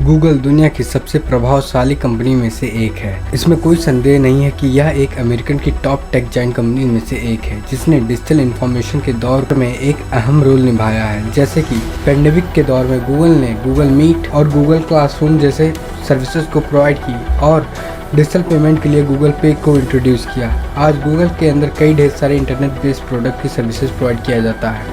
Google दुनिया की सबसे प्रभावशाली कंपनी में से एक है। इसमें कोई संदेह नहीं है कि यह एक अमेरिकन की टॉप टेक जाइंट कंपनी में से एक है, जिसने डिजिटल इंफॉर्मेशन के दौर में एक अहम रोल निभाया है। जैसे कि पेंडेमिक के दौर में गूगल ने गूगल मीट और गूगल क्लासरूम जैसे सर्विसेज को प्रोवाइड की और डिजिटल पेमेंट के लिए गूगल पे को इंट्रोड्यूस किया। आज गूगल के अंदर कई ढेर सारे इंटरनेट बेस्ड प्रोडक्ट की सर्विसेज प्रोवाइड किया जाता है,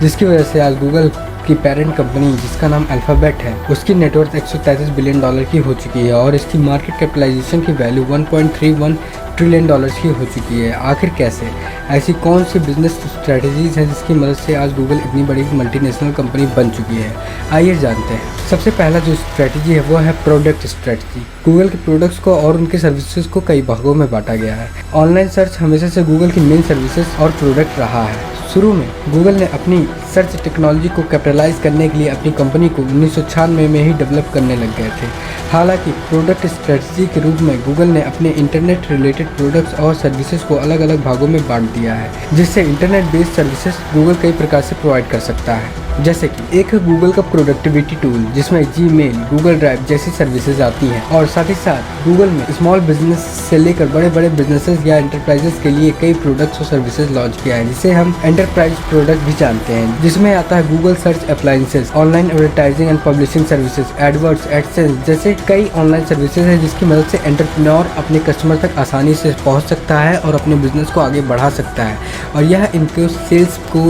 जिसकी वजह से आज गूगल की पेरेंट कंपनी जिसका नाम अल्फ़ाबेट है, उसकी नेटवर्थ $133 बिलियन की हो चुकी है और इसकी मार्केट कैपिटलाइजेशन की वैल्यू $1.31 ट्रिलियन की हो चुकी है। आखिर कैसे? ऐसी कौन सी बिजनेस स्ट्रेटजीज हैं जिसकी मदद से आज गूगल इतनी बड़ी मल्टीनेशनल कंपनी बन चुकी है? आइए जानते हैं। सबसे पहला जो स्ट्रेटजी है वो है प्रोडक्ट स्ट्रेटजी। गूगल के प्रोडक्ट्स को और उनके सर्विसेज को कई भागों में बांटा गया है। ऑनलाइन सर्च हमेशा से गूगल की मेन सर्विसेज और प्रोडक्ट रहा है। शुरू में गूगल ने अपनी सर्च टेक्नोलॉजी को कैपिटलाइज करने के लिए अपनी कंपनी को 1996 में ही डेवलप करने लग गए थे। हालांकि प्रोडक्ट स्ट्रेटजी के रूप में गूगल ने अपने इंटरनेट रिलेटेड प्रोडक्ट्स और सर्विसेज को अलग अलग भागों में बांट दिया है, जिससे इंटरनेट बेस्ड सर्विसेज गूगल कई प्रकार से प्रोवाइड कर सकता है। जैसे कि एक है गूगल का प्रोडक्टिविटी टूल, जिसमें जीमेल, गूगल ड्राइव जैसी सर्विसेज आती हैं और साथ ही साथ गूगल में स्मॉल बिजनेस से लेकर बड़े बड़े बिजनेसेस या एंटरप्राइजेस के लिए कई प्रोडक्ट्स और सर्विसेज लॉन्च किया है, जिसे हम एंटरप्राइज प्रोडक्ट भी जानते हैं, जिसमें आता है Google search appliances, online advertising and publishing services, AdWords, AdSense जैसे कई ऑनलाइन सर्विसेज है, जिसकी मदद से एंटरप्रेन्योर अपने कस्टमर तक आसानी से पहुंच सकता है और अपने बिजनेस को आगे बढ़ा सकता है और यह इनके सेल्स को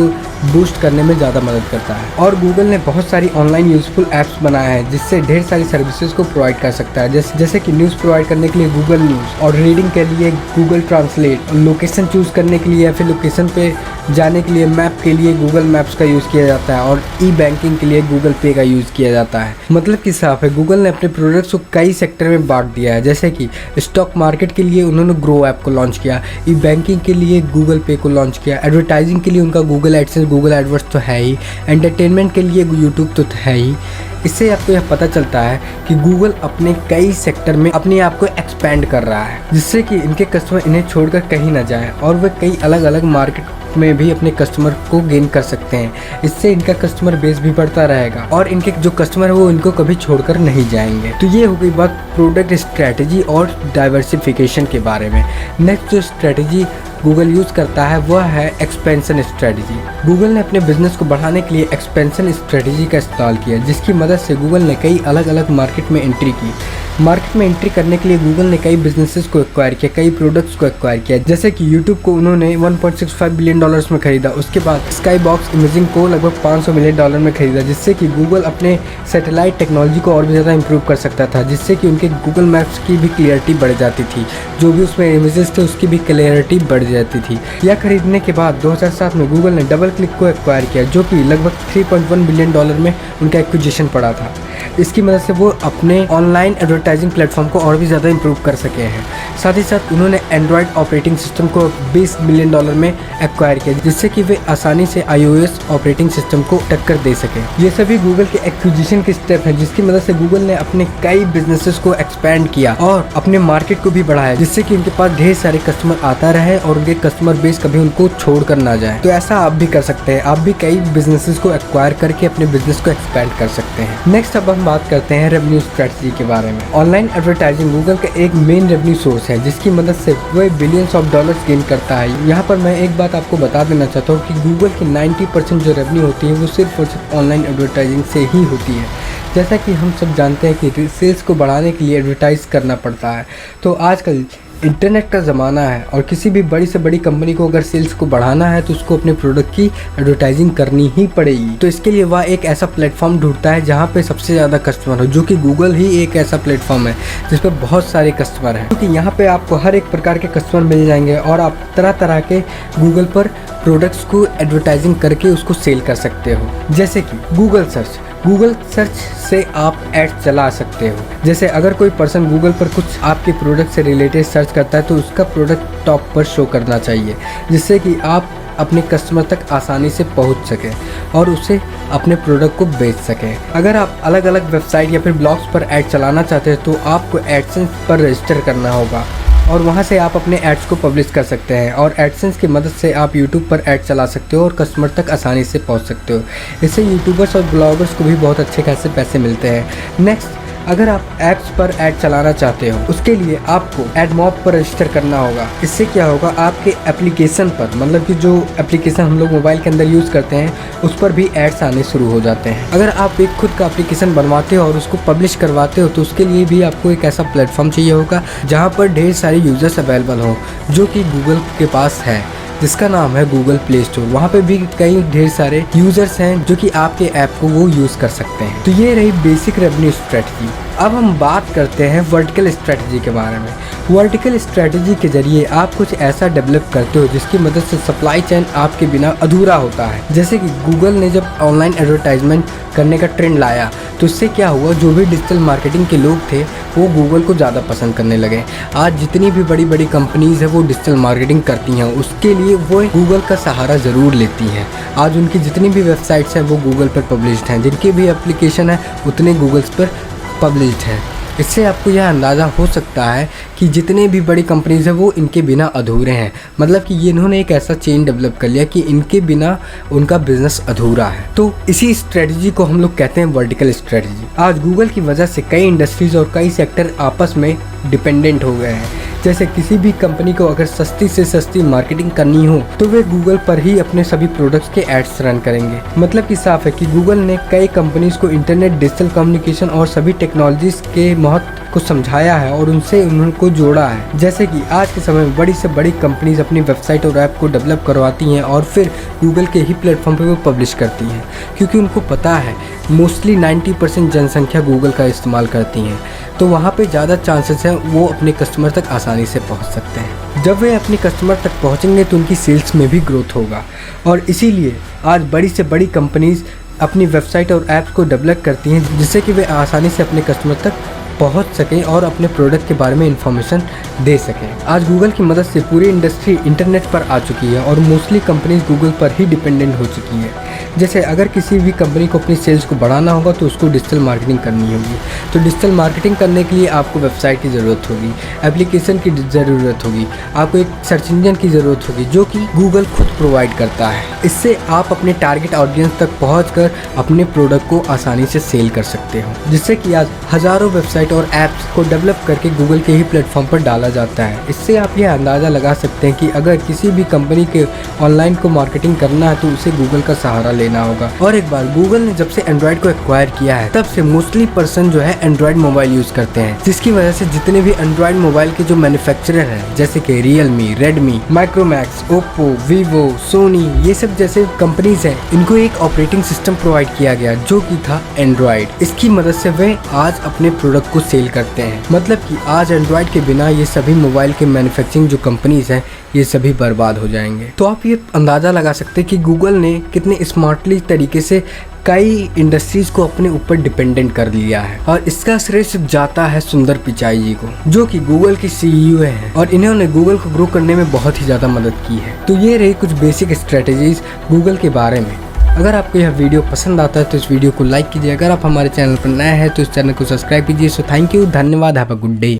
बूस्ट करने में ज़्यादा मदद करता है। और गूगल ने बहुत सारी ऑनलाइन यूजफुल ऐप्स बनाए हैं, जिससे ढेर सारी सर्विसेज को प्रोवाइड कर सकता है, जैसे कि न्यूज़ प्रोवाइड करने के लिए गूगल न्यूज़ और रीडिंग के लिए गूगल ट्रांसलेट, लोकेशन चूज़ करने के लिए या फिर लोकेशन पे जाने के लिए मैप के लिए गूगल मैप्स का यूज़ किया जाता है और ई बैंकिंग के लिए गूगल पे का यूज़ किया जाता है। मतलब कि साफ है, गूगल ने अपने प्रोडक्ट्स को कई सेक्टर में बांट दिया है। जैसे कि स्टॉक मार्केट के लिए उन्होंने ग्रो ऐप को लॉन्च किया, ई बैंकिंग के लिए गूगल पे को लॉन्च किया, एडवर्टाइजिंग के लिए उनका गूगल एडसेंस, गूगल एडवर्ड्स तो है ही, एंटरटेनमेंट के लिए यूट्यूब तो है ही। इससे आपको यह पता चलता है कि गूगल अपने कई सेक्टर में अपने आप को एक्सपैंड कर रहा है, जिससे कि इनके कस्टमर इन्हें छोड़कर कहीं ना जाएं और वे कई अलग अलग मार्केट में भी अपने कस्टमर को गेन कर सकते हैं। इससे इनका कस्टमर बेस भी बढ़ता रहेगा और इनके जो कस्टमर है वो इनको कभी छोड़कर नहीं जाएंगे। तो ये हो गई बात प्रोडक्ट स्ट्रेटजी और डाइवर्सिफिकेशन के बारे में। नेक्स्ट जो स्ट्रेटजी गूगल यूज़ करता है वह है एक्सपेंशन स्ट्रेटजी। गूगल ने अपने बिजनेस को बढ़ाने के लिए एक्सपेंशन स्ट्रेटजी का इस्तेमाल किया, जिसकी मदद से गूगल ने कई अलग अलग मार्केट में एंट्री की। मार्केट में एंट्री करने के लिए गूगल ने कई बिजनेसेस को एक्वायर किया, कई प्रोडक्ट्स को एक्वायर किया। जैसे कि यूट्यूब को उन्होंने $1.65 बिलियन में खरीदा। उसके बाद स्काई बॉक्स इमेजिंग को लगभग $500 मिलियन में खरीदा, जिससे कि गूगल अपने सैटेलाइट टेक्नोलॉजी को और भी ज़्यादा इंप्रूव कर सकता था, जिससे कि उनके गूगल मैप्स की भी क्लियरिटी बढ़ जाती थी, जो भी उसमें इमेजेस थे उसकी भी क्लियरिटी बढ़ जाती थी। यह खरीदने के बाद 2007 में गूगल ने डबल क्लिक को एक्वायर किया, जो कि लगभग $3.1 बिलियन में उनका एक्विजिशन पड़ा था। इसकी मदद से वो अपने ऑनलाइन एडवर्टाइजिंग प्लेटफॉर्म को और भी ज़्यादा इंप्रूव कर सके हैं। साथ ही साथ उन्होंने एंड्रॉयड ऑपरेटिंग सिस्टम को $20 बिलियन में एक्वायर किया, जिससे कि वे आसानी से iOS ऑपरेटिंग सिस्टम को टक्कर दे सके। ये सभी गूगल के एक्विजिशन के स्टेप हैं, जिसकी मदद से गूगल ने अपने कई बिजनेसेस को एक्सपैंड किया और अपने मार्केट को भी बढ़ाया, जिससे कि उनके पास ढेर सारे कस्टमर आता रहे और उनके कस्टमर बेस कभी उनको छोड़ कर ना जाए। तो ऐसा आप भी कर सकते हैं, आप भी कई बिजनेसेस को एक्वायर करके अपने बिजनेस को एक्सपैंड कर सकते हैं। नेक्स्ट अब हम बात करते हैं रेवेन्यू स्ट्रेटजी के बारे में। ऑनलाइन एडवर्टाइजिंग गूगल का एक मेन रेवेन्यू सोर्स है, जिसकी मदद से वह बिलियंस ऑफ डॉलर्स गेन करता है। यहाँ पर मैं एक बात आपको बता देना चाहता हूँ कि गूगल की 90% जो रेवेन्यू होती है वो सिर्फ और सिर्फ ऑनलाइन एडवर्टाइजिंग से ही होती है। जैसा कि हम सब जानते हैं कि सेल्स को बढ़ाने के लिए एडवर्टाइज करना पड़ता है। तो आजकल इंटरनेट का ज़माना है और किसी भी बड़ी से बड़ी कंपनी को अगर सेल्स को बढ़ाना है तो उसको अपने प्रोडक्ट की एडवर्टाइजिंग करनी ही पड़ेगी। तो इसके लिए वह एक ऐसा प्लेटफॉर्म ढूंढता है जहां पे सबसे ज़्यादा कस्टमर हो, जो कि गूगल ही एक ऐसा प्लेटफॉर्म है जिस पर बहुत सारे कस्टमर हैं, क्योंकि यहाँ पे आपको हर एक प्रकार के कस्टमर मिल जाएंगे और आप तरह तरह के गूगल पर प्रोडक्ट्स को एडवर्टाइजिंग करके उसको सेल कर सकते हो। जैसे कि गूगल सर्च से आप ऐड चला सकते हो। जैसे अगर कोई पर्सन गूगल पर कुछ आपके प्रोडक्ट से रिलेटेड सर्च करता है तो उसका प्रोडक्ट टॉप पर शो करना चाहिए, जिससे कि आप अपने कस्टमर तक आसानी से पहुंच सकें और उसे अपने प्रोडक्ट को बेच सकें। अगर आप अलग अलग वेबसाइट या फिर ब्लॉग्स पर ऐड चलाना चाहते हैं तो आपको एडसेंस पर रजिस्टर करना होगा और वहां से आप अपने एड्स को पब्लिश कर सकते हैं और एडसेंस की मदद से आप यूट्यूब पर ऐड चला सकते हो और कस्टमर तक आसानी से पहुंच सकते हो। इससे यूट्यूबर्स और ब्लॉगर्स को भी बहुत अच्छे खासे पैसे मिलते हैं। नेक्स्ट अगर आप ऐप्स पर ऐड चलाना चाहते हो उसके लिए आपको एडमॉब पर रजिस्टर करना होगा। इससे क्या होगा, आपके एप्लीकेशन पर, मतलब कि जो एप्लीकेशन हम लोग मोबाइल के अंदर यूज़ करते हैं उस पर भी एड्स आने शुरू हो जाते हैं। अगर आप एक खुद का एप्लीकेशन बनवाते हो और उसको पब्लिश करवाते हो तो उसके लिए भी आपको एक ऐसा प्लेटफॉर्म चाहिए होगा जहाँ पर ढेर सारे यूज़र्स अवेलेबल हो, जो कि गूगल के पास है, जिसका नाम है गूगल प्ले स्टोर। वहाँ पे भी कई ढेर सारे यूज़र्स हैं जो कि आपके ऐप को वो यूज़ कर सकते हैं। तो ये रही बेसिक रेवेन्यू स्ट्रेटजी। अब हम बात करते हैं वर्टिकल स्ट्रेटजी के बारे में। वर्टिकल स्ट्रेटजी के जरिए आप कुछ ऐसा डेवलप करते हो जिसकी मदद से सप्लाई चेन आपके बिना अधूरा होता है। जैसे कि गूगल ने जब ऑनलाइन एडवर्टाइजमेंट करने का ट्रेंड लाया तो इससे क्या हुआ, जो भी डिजिटल मार्केटिंग के लोग थे वो गूगल को ज़्यादा पसंद करने लगे। आज जितनी भी बड़ी बड़ी कंपनीज़ है वो डिजिटल मार्केटिंग करती हैं, उसके लिए वो गूगल का सहारा ज़रूर लेती हैं। आज उनकी जितनी भी वेबसाइट्स हैं वो गूगल पर पब्लिश्ड हैं, जिनके भी एप्लीकेशन है उतने गूगल्स पर पब्लिश्ड हैं। इससे आपको यह अंदाज़ा हो सकता है कि जितने भी बड़ी कंपनीज़ हैं वो इनके बिना अधूरे हैं। मतलब कि ये इन्होंने एक ऐसा चेन डेवलप कर लिया कि इनके बिना उनका बिजनेस अधूरा है। तो इसी स्ट्रेटजी को हम लोग कहते हैं वर्टिकल स्ट्रेटजी। आज गूगल की वजह से कई इंडस्ट्रीज़ और कई सेक्टर आपस में डिपेंडेंट हो गए हैं। जैसे किसी भी कंपनी को अगर सस्ती से सस्ती मार्केटिंग करनी हो तो वे गूगल पर ही अपने सभी प्रोडक्ट्स के एड्स रन करेंगे। मतलब कि साफ है कि गूगल ने कई कंपनीज को इंटरनेट, डिजिटल कम्युनिकेशन और सभी टेक्नोलॉजीज के महत्व को समझाया है और उनसे उनको जोड़ा है। जैसे कि आज के समय में बड़ी से बड़ी कंपनीज अपनी वेबसाइट और ऐप को डेवलप करवाती हैं और फिर गूगल के ही प्लेटफॉर्म पे वो पब्लिश करती हैं, क्योंकि उनको पता है मोस्टली 90% जनसंख्या गूगल का इस्तेमाल करती हैं, तो वहाँ पे ज़्यादा चांसेस हैं वो अपने कस्टमर तक आसानी से पहुँच सकते हैं। जब वे अपने कस्टमर तक पहुँचेंगे तो उनकी सेल्स में भी ग्रोथ होगा और इसीलिए आज बड़ी से बड़ी कंपनीज अपनी वेबसाइट और ऐप्स को डेवलप करती हैं जिससे कि वे आसानी से अपने कस्टमर तक पहुंच सकें और अपने प्रोडक्ट के बारे में इंफॉर्मेशन दे सकें। आज गूगल की मदद से पूरी इंडस्ट्री इंटरनेट पर आ चुकी है और मोस्टली कंपनीज गूगल पर ही डिपेंडेंट हो चुकी है। जैसे अगर किसी भी कंपनी को अपनी सेल्स को बढ़ाना होगा तो उसको डिजिटल मार्केटिंग करनी होगी, तो डिजिटल मार्केटिंग करने के लिए आपको वेबसाइट की ज़रूरत होगी, एप्लीकेशन की ज़रूरत होगी, आपको एक सर्च इंजन की ज़रूरत होगी जो कि गूगल खुद प्रोवाइड करता है। इससे आप अपने टारगेट ऑडियंस तक पहुंचकर अपने प्रोडक्ट को आसानी से सेल कर सकते हो, जिससे कि आज हज़ारों वेबसाइट और ऐप्स को डेवलप करके गूगल के ही प्लेटफॉर्म पर डाला जाता है। इससे आप यह अंदाज़ा लगा सकते हैं कि अगर किसी भी कंपनी के ऑनलाइन को मार्केटिंग करना है तो उसे गूगल का सहारा लेना होगा। और एक बार गूगल ने जब से एंड्रॉइड को एक्वायर किया है तब से मोस्टली पर्सन जो है एंड्रॉइड मोबाइल यूज करते हैं, जिसकी वजह से जितने भी एंड्रॉइड मोबाइल के जो मैन्युफैक्चरर हैं जैसे कि Realme, Redmi, Micromax, Oppo, Vivo, Sony, ये सब जैसे कंपनीज हैं, इनको एक ऑपरेटिंग सिस्टम प्रोवाइड किया गया जो कि था एंड्रॉइड। इसकी मदद से वे आज अपने प्रोडक्ट को सेल करते हैं। मतलब कि आज एंड्रॉइड के बिना ये सभी मोबाइल के मैन्युफैक्चरिंग जो कंपनीज हैं ये सभी बर्बाद हो जाएंगे। तो आप ये अंदाज़ा लगा सकते हैं कि गूगल ने कितने स्मार्टली तरीके से कई इंडस्ट्रीज को अपने ऊपर डिपेंडेंट कर लिया है और इसका श्रेय सिर्फ जाता है सुंदर पिचाई जी को, जो कि गूगल की CEO हैं और इन्होंने गूगल को ग्रो करने में बहुत ही ज़्यादा मदद की है। तो ये रही कुछ बेसिक स्ट्रेटजीज गूगल के बारे में। अगर आपको यह वीडियो पसंद आता है तो इस वीडियो को लाइक कीजिए। अगर आप हमारे चैनल पर नए हैं तो इस चैनल को सब्सक्राइब कीजिए। सो थैंक यू, धन्यवाद, हैव अ गुड डे।